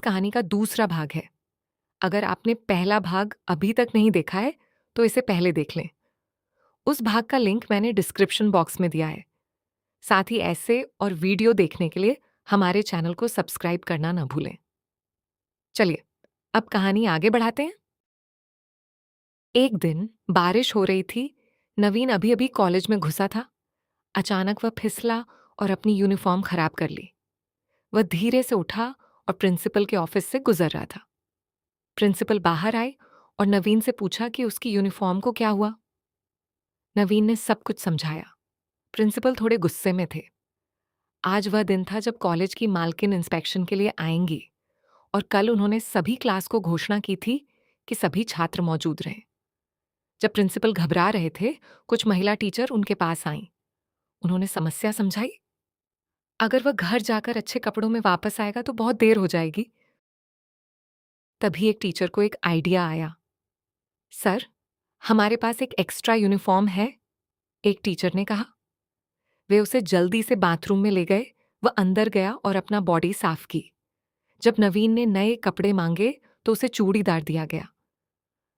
कहानी का दूसरा भाग है। अगर आपने पहला भाग अभी तक नहीं देखा है तो इसे पहले देख लें। उस भाग का लिंक मैंने डिस्क्रिप्शन बॉक्स में दिया है। साथ ही ऐसे और वीडियो देखने के लिए हमारे चैनल को सब्सक्राइब करना ना भूलें। चलिए अब कहानी आगे बढ़ाते हैं। एक दिन बारिश हो रही थी। नवीन अभी अभी कॉलेज में घुसा था। अचानक वह फिसला और अपनी यूनिफॉर्म खराब कर ली। वह धीरे से उठा और प्रिंसिपल के ऑफिस से गुजर रहा था। प्रिंसिपल बाहर आए और नवीन से पूछा कि उसकी यूनिफॉर्म को क्या हुआ। नवीन ने सब कुछ समझाया। प्रिंसिपल थोड़े गुस्से में थे। आज वह दिन था जब कॉलेज की मालकिन इंस्पेक्शन के लिए आएंगी और कल उन्होंने सभी क्लास को घोषणा की थी कि सभी छात्र मौजूद रहें। जब प्रिंसिपल घबरा रहे थे, कुछ महिला टीचर उनके पास आईं। उन्होंने समस्या समझाई। अगर वह घर जाकर अच्छे कपड़ों में वापस आएगा तो बहुत देर हो जाएगी। तभी एक टीचर को एक आइडिया आया। सर, हमारे पास एक एक्स्ट्रा यूनिफॉर्म है, एक टीचर ने कहा। वे उसे जल्दी से बाथरूम में ले गए। वह अंदर गया और अपना बॉडी साफ की। जब नवीन ने नए कपड़े मांगे तो उसे चूड़ीदार दिया गया।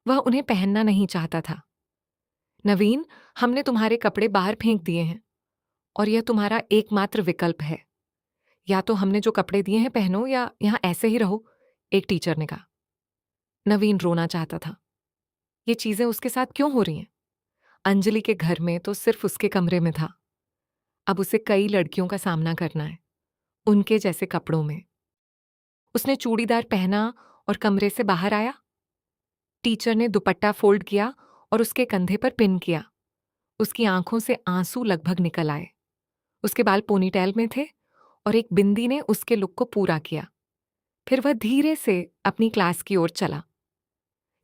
वह उन्हें पहनना नहीं चाहता था। नवीन, हमने तुम्हारे कपड़े बाहर फेंक दिए हैं और यह तुम्हारा एकमात्र विकल्प है। या तो हमने जो कपड़े दिए हैं पहनो या यहां ऐसे ही रहो, एक टीचर ने कहा। नवीन रोना चाहता था। ये चीजें उसके साथ क्यों हो रही हैं? अंजलि के घर में तो सिर्फ उसके कमरे में था। अब उसे कई लड़कियों का सामना करना है, उनके जैसे कपड़ों में। उसने चूड़ीदार पहना और कमरे से बाहर आया। टीचर ने दुपट्टा फोल्ड किया और उसके कंधे पर पिन किया। उसकी आंखों से आंसू लगभग निकल आए। उसके बाल पोनीटेल में थे और एक बिंदी ने उसके लुक को पूरा किया। फिर वह धीरे से अपनी क्लास की ओर चला।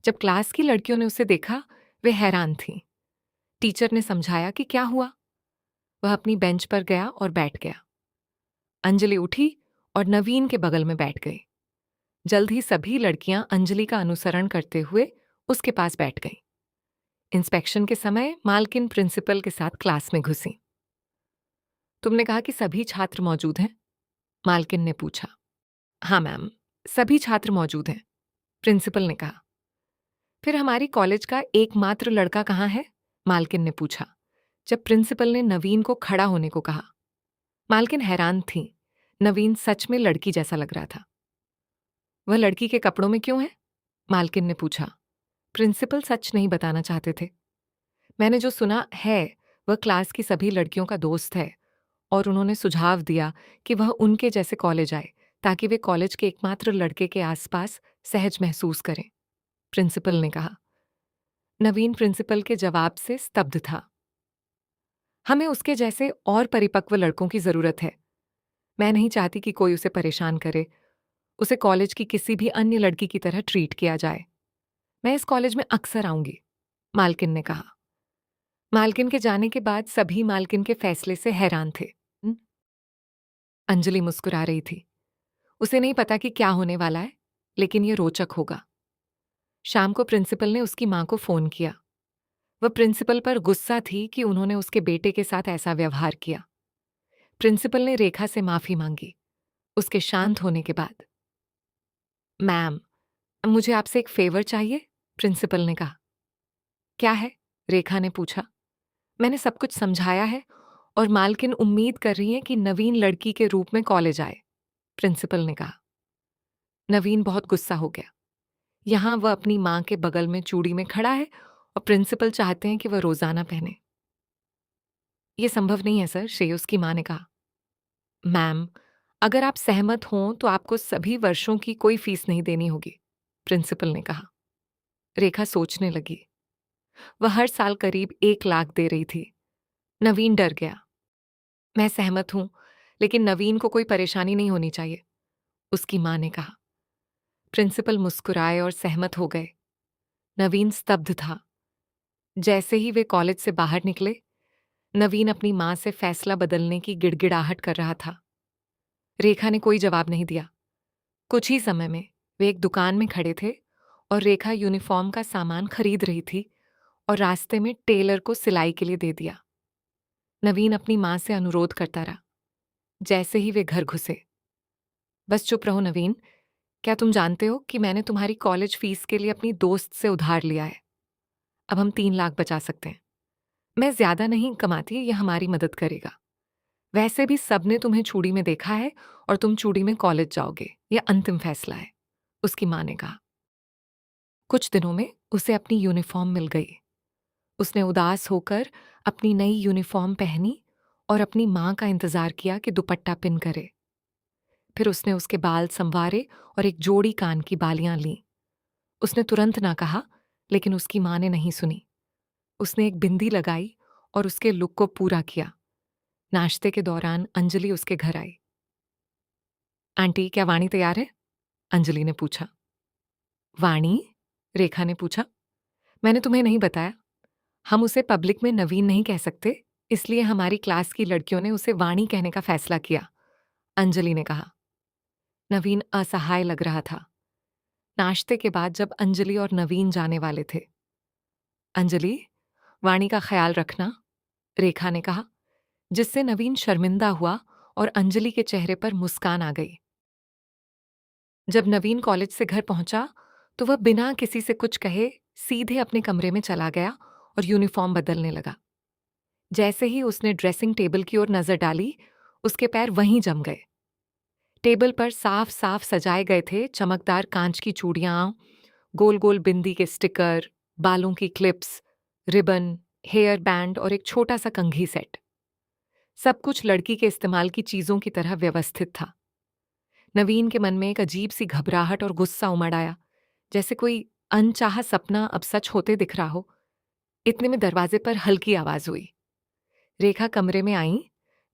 जब क्लास की लड़कियों ने उसे देखा, वे हैरान थीं। टीचर ने समझाया कि क्या हुआ। वह अपनी बेंच पर गया और बैठ गया। अंजलि उठी और नवीन के बगल में बैठ गई। जल्द ही सभी लड़कियां अंजलि का अनुसरण करते हुए उसके पास बैठ गईं। इंस्पेक्शन के समय मालकिन प्रिंसिपल के साथ क्लास में घुसी। तुमने कहा कि सभी छात्र मौजूद हैं? मालकिन ने पूछा। हाँ मैम, सभी छात्र मौजूद हैं, प्रिंसिपल ने कहा। फिर हमारी कॉलेज का एकमात्र लड़का कहाँ है? मालकिन ने पूछा, जब प्रिंसिपल ने नवीन को खड़ा होने को कहा। मालकिन हैरान थी। नवीन सच में लड़की जैसा लग रहा था। वह लड़की के कपड़ों में क्यों है? मालकिन ने पूछा। प्रिंसिपल सच नहीं बताना चाहते थे। मैंने जो सुना है वह क्लास की सभी लड़कियों का दोस्त है और उन्होंने सुझाव दिया कि वह उनके जैसे कॉलेज आए ताकि वे कॉलेज के एकमात्र लड़के के आसपास सहज महसूस करें, प्रिंसिपल ने कहा। नवीन प्रिंसिपल के जवाब से स्तब्ध था। हमें उसके जैसे और परिपक्व लड़कों की जरूरत है। मैं नहीं चाहती कि कोई उसे परेशान करे। उसे कॉलेज की किसी भी अन्य लड़की की तरह ट्रीट किया जाए। मैं इस कॉलेज में अक्सर आऊंगी, मालकिन ने कहा। मालकिन के जाने के बाद सभी मालकिन के फैसले से हैरान थे। अंजलि मुस्कुरा रही थी। उसे नहीं पता कि क्या होने वाला है, लेकिन यह रोचक होगा। शाम को प्रिंसिपल ने उसकी मां को फोन किया। वह प्रिंसिपल पर गुस्सा थी कि उन्होंने उसके बेटे के साथ ऐसा व्यवहार किया। प्रिंसिपल ने रेखा से माफी मांगी। उसके शांत होने के बाद, मैम, मुझे आपसे एक फेवर चाहिए, प्रिंसिपल ने कहा। क्या है? रेखा ने पूछा। मैंने सब कुछ समझाया है और मालकिन उम्मीद कर रही है कि नवीन लड़की के रूप में कॉलेज आए, प्रिंसिपल ने कहा। नवीन बहुत गुस्सा हो गया। यहां वह अपनी मां के बगल में चूड़ी में खड़ा है और प्रिंसिपल चाहते हैं कि वह रोजाना पहने। यह संभव नहीं है सर, श्रेयस की मां ने कहा। मैम, अगर आप सहमत हों तो आपको सभी वर्षों की कोई फीस नहीं देनी होगी, प्रिंसिपल ने कहा। रेखा सोचने लगी। वह हर साल करीब 1 लाख दे रही थी। नवीन डर गया। मैं सहमत हूं, लेकिन नवीन को कोई परेशानी नहीं होनी चाहिए, उसकी मां ने कहा। प्रिंसिपल मुस्कुराए और सहमत हो गए। नवीन स्तब्ध था। जैसे ही वे कॉलेज से बाहर निकले, नवीन अपनी मां से फैसला बदलने की गिड़गिड़ाहट कर रहा था। रेखा ने कोई जवाब नहीं दिया। कुछ ही समय में वे एक दुकान में खड़े थे और रेखा यूनिफॉर्म का सामान खरीद रही थी और रास्ते में टेलर को सिलाई के लिए दे दिया। नवीन अपनी मां से अनुरोध करता रहा। जैसे ही वे घर घुसे, बस चुप रहो नवीन, क्या तुम जानते हो कि मैंने तुम्हारी कॉलेज फीस के लिए अपनी दोस्त से उधार लिया है? अब हम 3 लाख बचा सकते हैं। मैं ज्यादा नहीं कमाती, ये हमारी मदद करेगा। वैसे भी सबने तुम्हें चूड़ी में देखा है और तुम चूड़ी में कॉलेज जाओगे। यह अंतिम फैसला है, उसकी माँ ने कहा। कुछ दिनों में उसे अपनी यूनिफॉर्म मिल गई। उसने उदास होकर अपनी नई यूनिफॉर्म पहनी और अपनी माँ का इंतजार किया कि दुपट्टा पिन करे। फिर उसने उसके बाल संवारे और एक जोड़ी कान की बालियां लीं। उसने तुरंत ना कहा, लेकिन उसकी माँ ने नहीं सुनी। उसने एक बिंदी लगाई और उसके लुक को पूरा किया। नाश्ते के दौरान अंजलि उसके घर आई। आंटी, क्या वाणी तैयार है? अंजलि ने पूछा। वाणी? रेखा ने पूछा। मैंने तुम्हें नहीं बताया, हम उसे पब्लिक में नवीन नहीं कह सकते, इसलिए हमारी क्लास की लड़कियों ने उसे वाणी कहने का फैसला किया, अंजलि ने कहा। नवीन असहाय लग रहा था। नाश्ते के बाद जब अंजलि और नवीन जाने वाले थे, अंजलि, वाणी का ख्याल रखना, रेखा ने कहा, जिससे नवीन शर्मिंदा हुआ और अंजलि के चेहरे पर मुस्कान आ गई। जब नवीन कॉलेज से घर पहुंचा तो वह बिना किसी से कुछ कहे सीधे अपने कमरे में चला गया और यूनिफॉर्म बदलने लगा। जैसे ही उसने ड्रेसिंग टेबल की ओर नजर डाली, उसके पैर वहीं जम गए। टेबल पर साफ साफ सजाए गए थे चमकदार कांच की चूड़ियां, गोल गोल बिंदी के स्टिकर, बालों की क्लिप्स, रिबन, हेयर बैंड और एक छोटा सा कंघी सेट। सब कुछ लड़की के इस्तेमाल की चीजों की तरह व्यवस्थित था। नवीन के मन में एक अजीब सी घबराहट और गुस्सा उमड़ आया, जैसे कोई अनचाहा सपना अब सच होते दिख रहा हो। इतने में दरवाजे पर हल्की आवाज हुई। रेखा कमरे में आई।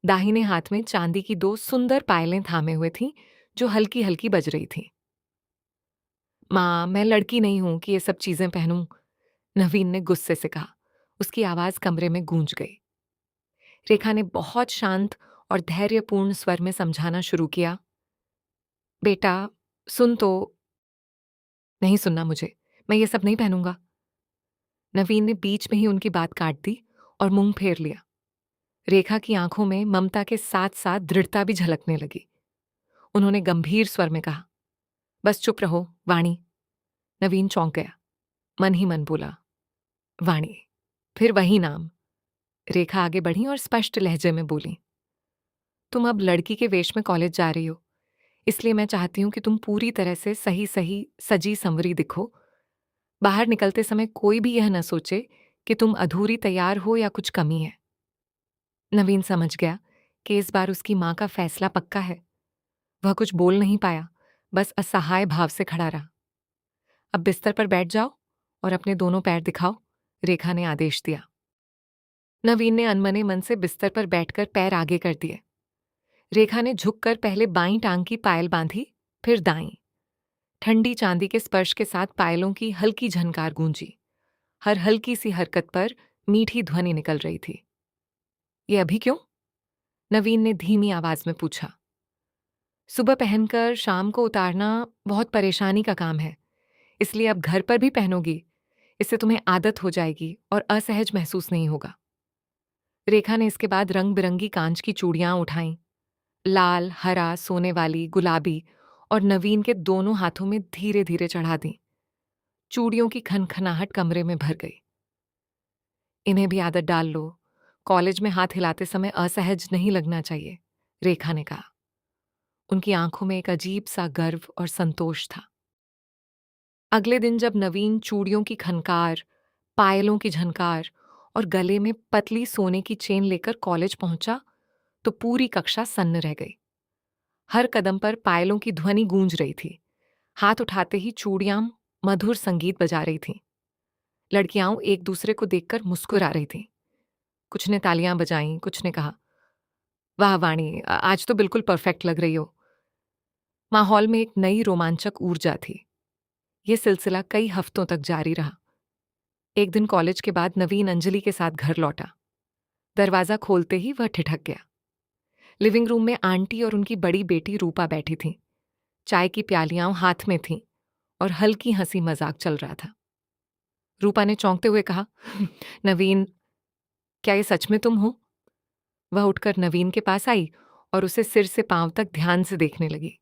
दाहिने हाथ में चांदी की 2 सुंदर पायलें थामे हुए थीं, जो हल्की हल्की बज रही थीं। माँ, मैं लड़की नहीं हूं कि ये सब चीजें पहनूं, नवीन ने गुस्से से कहा। उसकी आवाज कमरे में गूंज गई। रेखा ने बहुत शांत और धैर्यपूर्ण स्वर में समझाना शुरू किया। बेटा, सुन तो। नहीं सुनना मुझे, मैं ये सब नहीं पहनूंगा। नवीन ने बीच में ही उनकी बात काट दी और मुंह फेर लिया। रेखा की आंखों में ममता के साथ साथ दृढ़ता भी झलकने लगी। उन्होंने गंभीर स्वर में कहा, बस चुप रहो, वाणी। नवीन चौंक गया। मन ही मन बोला, वाणी। फिर वही नाम। रेखा आगे बढ़ी और स्पष्ट लहजे में बोली, तुम अब लड़की के वेश में कॉलेज जा रही हो, इसलिए मैं चाहती हूं कि तुम पूरी तरह से सही सही सजी संवरी दिखो। बाहर निकलते समय कोई भी यह न सोचे कि तुम अधूरी तैयार हो या कुछ कमी है। नवीन समझ गया कि इस बार उसकी मां का फैसला पक्का है। वह कुछ बोल नहीं पाया, बस असहाय भाव से खड़ा रहा। अब बिस्तर पर बैठ जाओ और अपने दोनों पैर दिखाओ, रेखा ने आदेश दिया। नवीन ने अनमने मन से बिस्तर पर बैठकर पैर आगे कर दिए। रेखा ने झुककर पहले बाईं टांग की पायल बांधी, फिर दाईं। ठंडी चांदी के स्पर्श के साथ पायलों की हल्की झनकार गूंजी। हर हल्की सी हरकत पर मीठी ध्वनि निकल रही थी। ये अभी क्यों? नवीन ने धीमी आवाज में पूछा। सुबह पहनकर शाम को उतारना बहुत परेशानी का काम है, इसलिए अब घर पर भी पहनोगी। इससे तुम्हें आदत हो जाएगी और असहज महसूस नहीं होगा। रेखा ने इसके बाद रंग बिरंगी कांच की चूड़ियां उठाईं, लाल, हरा, सोने वाली, गुलाबी, और नवीन के दोनों हाथों में धीरे धीरे चढ़ा दी। चूड़ियों की खनखनाहट कमरे में भर गई। इन्हें भी आदत डाल लो, कॉलेज में हाथ हिलाते समय असहज नहीं लगना चाहिए, रेखा ने कहा। उनकी आंखों में एक अजीब सा गर्व और संतोष था। अगले दिन जब नवीन चूड़ियों की खनकार, पायलों की झनकार और गले में पतली सोने की चेन लेकर कॉलेज पहुंचा तो पूरी कक्षा सन्न रह गई। हर कदम पर पायलों की ध्वनि गूंज रही थी। हाथ उठाते ही चूड़ियां मधुर संगीत बजा रही थीं। लड़कियां एक दूसरे को देखकर मुस्कुरा रही थीं। कुछ ने तालियां बजाईं, कुछ ने कहा, वाह वाणी, आज तो बिल्कुल परफेक्ट लग रही हो। माहौल में एक नई रोमांचक ऊर्जा थी। यह सिलसिला कई हफ्तों तक जारी रहा। एक दिन कॉलेज के बाद नवीन अंजलि के साथ घर लौटा। दरवाजा खोलते ही वह ठिठक गया। लिविंग रूम में आंटी और उनकी बड़ी बेटी रूपा बैठी थीं। चाय की प्यालियां हाथ में थीं और हल्की हंसी मजाक चल रहा था। रूपा ने चौंकते हुए कहा, नवीन, क्या ये सच में तुम हो? वह उठकर नवीन के पास आई और उसे सिर से पांव तक ध्यान से देखने लगी।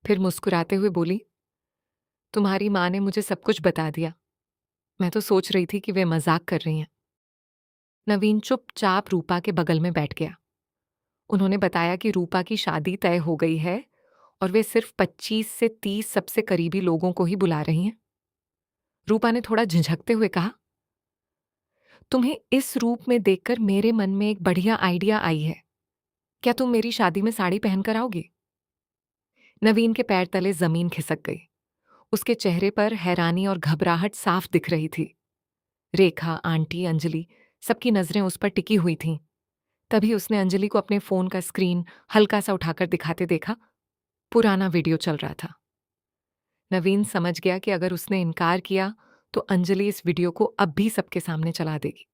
फिर मुस्कुराते हुए बोली, तुम्हारी माँ ने मुझे सब कुछ बता दिया। मैं तो सोच रही थी कि वे मजाक कर रही हैं। नवीन चुपचाप रूपा के बगल में बैठ गया। उन्होंने बताया कि रूपा की शादी तय हो गई है और वे सिर्फ 25 से 30 सबसे करीबी लोगों को ही बुला रही हैं। रूपा ने थोड़ा झिझकते हुए कहा, तुम्हें इस रूप में देखकर मेरे मन में एक बढ़िया आइडिया आई है। क्या तुम मेरी शादी में साड़ी पहनकर आओगी? नवीन के पैर तले जमीन खिसक गई। उसके चेहरे पर हैरानी और घबराहट साफ दिख रही थी। रेखा, आंटी, अंजलि, सबकी नजरें उस पर टिकी हुई थीं। तभी उसने अंजलि को अपने फोन का स्क्रीन हल्का सा उठाकर दिखाते देखा। पुराना वीडियो चल रहा था। नवीन समझ गया कि अगर उसने इनकार किया तो अंजलि इस वीडियो को अब भी सबके सामने चला देगी।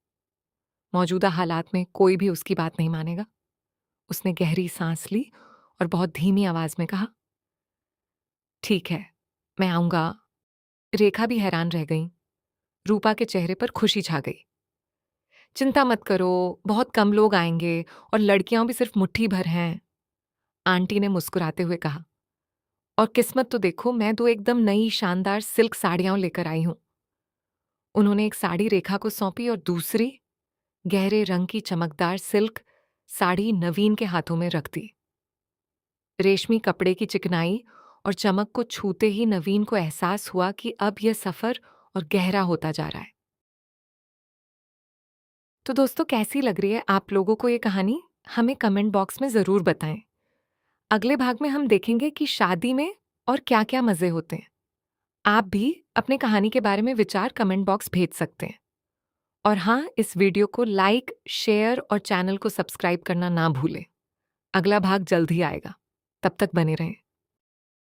मौजूदा हालात में कोई भी उसकी बात नहीं मानेगा। उसने गहरी सांस ली और बहुत धीमी आवाज में कहा, ठीक है, मैं आऊंगा। रेखा भी हैरान रह गई। रूपा के चेहरे पर खुशी छा गई। चिंता मत करो, बहुत कम लोग आएंगे और लड़कियां भी सिर्फ मुट्ठी भर हैं, आंटी ने मुस्कुराते हुए कहा। और किस्मत तो देखो, मैं तो एकदम नई शानदार सिल्क साड़ियां लेकर आई हूं। उन्होंने एक साड़ी रेखा को सौंपी और दूसरी गहरे रंग की चमकदार सिल्क साड़ी नवीन के हाथों में रख दी। रेशमी कपड़े की चिकनाई और चमक को छूते ही नवीन को एहसास हुआ कि अब यह सफर और गहरा होता जा रहा है। तो दोस्तों, कैसी लग रही है आप लोगों को ये कहानी? हमें कमेंट बॉक्स में ज़रूर बताएं। अगले भाग में हम देखेंगे कि शादी में और क्या-क्या मज़े होते हैं। आप भी अपने कहानी के बारे में विचार कमेंट बॉक्स भेज सकते हैं। और हाँ, इस वीडियो को लाइक, शेयर और चैनल को सब्सक्राइब करना ना भूलें। अगला भाग जल्द ही आएगा। तब तक बने रहें।